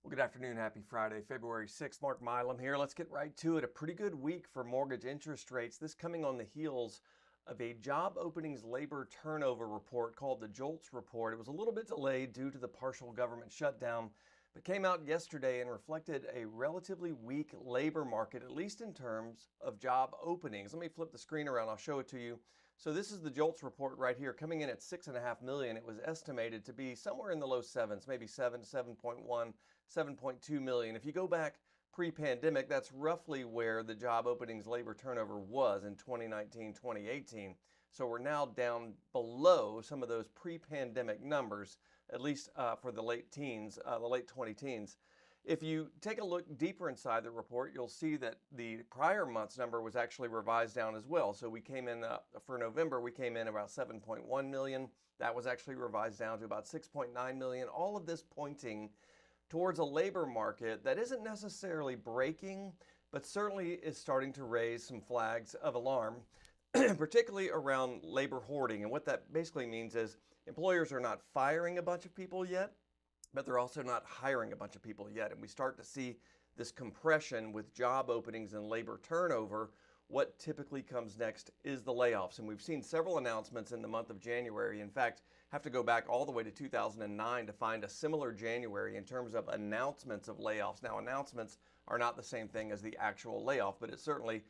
Well, good afternoon. Happy Friday, February 6th. Mark Milam here. Let's get right to it. A pretty good week for mortgage interest rates. This coming on the heels of a job openings labor turnover report called the JOLTS report. It was a little bit delayed due to the partial government shutdown, but came out yesterday and reflected a relatively weak labor market, at least in terms of job openings. Let me flip the screen around. I'll show it to you. So this is the JOLTS report right here, coming in at 6.5 million. It was estimated to be somewhere in the low sevens, maybe 7, 7.1, 7.2 million. If you go back pre-pandemic, that's roughly where the job openings labor turnover was in 2019, 2018. So we're now down below some of those pre-pandemic numbers, at least for the late teens, the late 20 teens. If you take a look deeper inside the report, you'll see that the prior month's number was actually revised down as well. So we came in for November, we came in about 7.1 million. That was actually revised down to about 6.9 million. All of this pointing towards a labor market that isn't necessarily breaking, but certainly is starting to raise some flags of alarm, particularly around labor hoarding. And what that basically means is employers are not firing a bunch of people yet, but they're also not hiring a bunch of people yet. And we start to see this compression with job openings and labor turnover. What typically comes next is the layoffs. And we've seen several announcements in the month of January. In fact, have to go back all the way to 2009 to find a similar January in terms of announcements of layoffs. Now, announcements are not the same thing as the actual layoff, but it certainly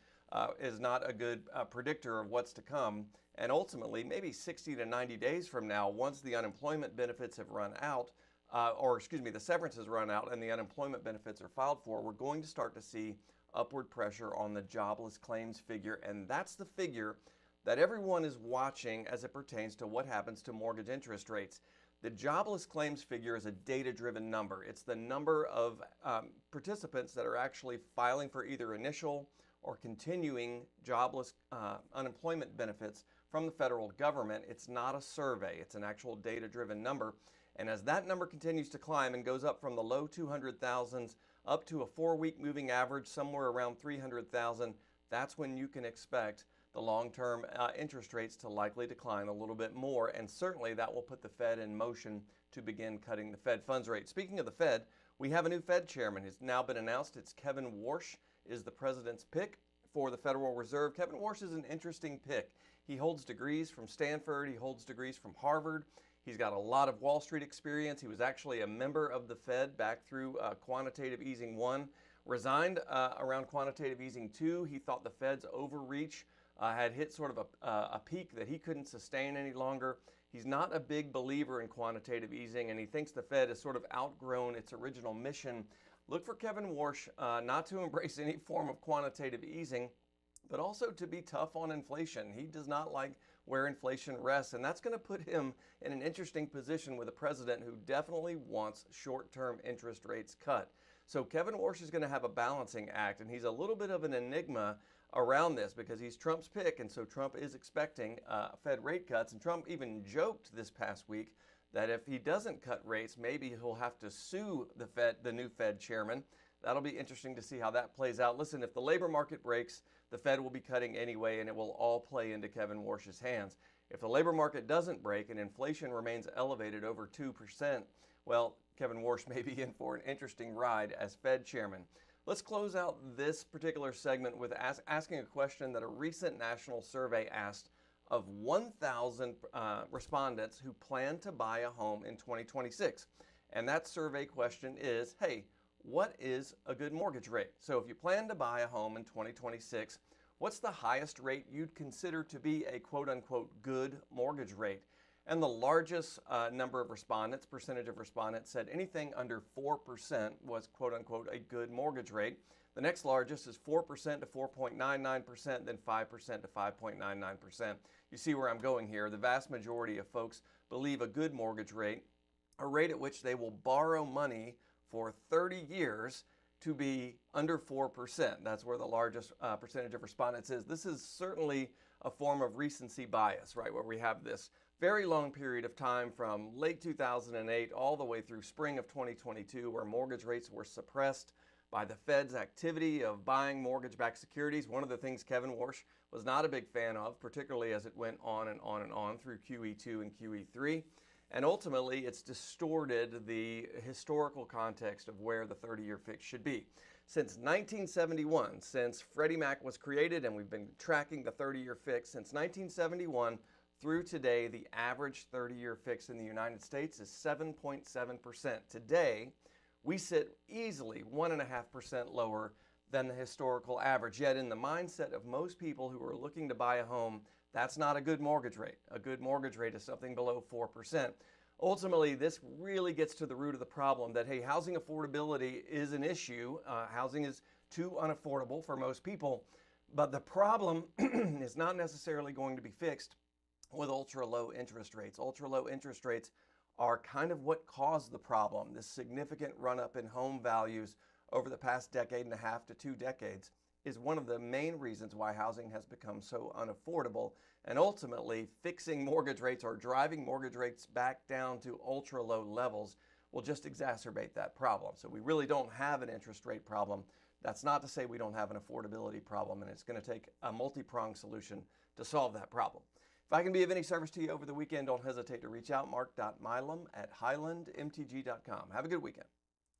is not a good predictor of what's to come. And ultimately, maybe 60 to 90 days from now, once the unemployment benefits have run out, the severance has run out and the unemployment benefits are filed for, we're going to start to see upward pressure on the jobless claims figure. And that's the figure that everyone is watching as it pertains to what happens to mortgage interest rates. The jobless claims figure is a data-driven number. It's the number of participants that are actually filing for either initial or continuing jobless unemployment benefits from the federal government. It's not a survey. It's an actual data-driven number. And as that number continues to climb and goes up from the low 200,000s up to a 4-week moving average somewhere around 300,000, that's when you can expect the long-term interest rates to likely decline a little bit more. And certainly that will put the Fed in motion to begin cutting the Fed funds rate. Speaking of the Fed, we have a new Fed chairman. It's now been announced. It's Kevin Warsh is the president's pick for the Federal Reserve. Kevin Warsh is an interesting pick. He holds degrees from Stanford. He holds degrees from Harvard. He's got a lot of Wall Street experience. He was actually a member of the Fed back through quantitative easing 1, resigned around quantitative easing 2. He thought the Fed's overreach had hit sort of a peak that he couldn't sustain any longer. He's not a big believer in quantitative easing, and he thinks the Fed has sort of outgrown its original mission. Look for Kevin Warsh not to embrace any form of quantitative easing, but also to be tough on inflation. He does not like where inflation rests, and that's going to put him in an interesting position with a president who definitely wants short-term interest rates cut. So Kevin Warsh is going to have a balancing act, and he's a little bit of an enigma around this because he's Trump's pick, and so Trump is expecting Fed rate cuts. And Trump even joked this past week that if he doesn't cut rates, maybe he'll have to sue the new Fed chairman. That'll be interesting to see how that plays out. Listen, if the labor market breaks, the Fed will be cutting anyway, and it will all play into Kevin Warsh's hands. If the labor market doesn't break and inflation remains elevated over 2%, well, Kevin Warsh may be in for an interesting ride as Fed chairman. Let's close out this particular segment with asking a question that a recent national survey asked of 1,000 respondents who plan to buy a home in 2026. And that survey question is, hey, what is a good mortgage rate? So if you plan to buy a home in 2026, what's the highest rate you'd consider to be a quote-unquote good mortgage rate? And the largest number of respondents, percentage of respondents, said anything under 4% was quote-unquote a good mortgage rate. The next largest is 4% to 4.99%, then 5% to 5.99%. You see where I'm going here. The vast majority of folks believe a good mortgage rate, a rate at which they will borrow money for 30 years, to be under 4%. That's where the largest percentage of respondents is. This is certainly a form of recency bias, right? Where we have this very long period of time from late 2008 all the way through spring of 2022 where mortgage rates were suppressed by the Fed's activity of buying mortgage-backed securities. One of the things Kevin Warsh was not a big fan of, particularly as it went on and on and on through QE2 and QE3. And ultimately, it's distorted the historical context of where the 30-year fix should be. Since 1971, since Freddie Mac was created, and we've been tracking the 30-year fix since 1971 through today, the average 30-year fix in the United States is 7.7%. Today, we sit easily 1.5% lower than the historical average. Yet in the mindset of most people who are looking to buy a home, that's not a good mortgage rate. A good mortgage rate is something below 4%. Ultimately, this really gets to the root of the problem that, hey, housing affordability is an issue. Housing is too unaffordable for most people. But the problem is not necessarily going to be fixed with ultra low interest rates. Ultra low interest rates are kind of what caused the problem, this significant run up in home values over the past decade and a half to 2 decades is one of the main reasons why housing has become so unaffordable. And ultimately, fixing mortgage rates or driving mortgage rates back down to ultra low levels will just exacerbate that problem. So we really don't have an interest rate problem. That's not to say we don't have an affordability problem, and it's going to take a multi-pronged solution to solve that problem. If I can be of any service to you over the weekend, don't hesitate to reach out, mark.milam@highlandmtg.com. Have a good weekend.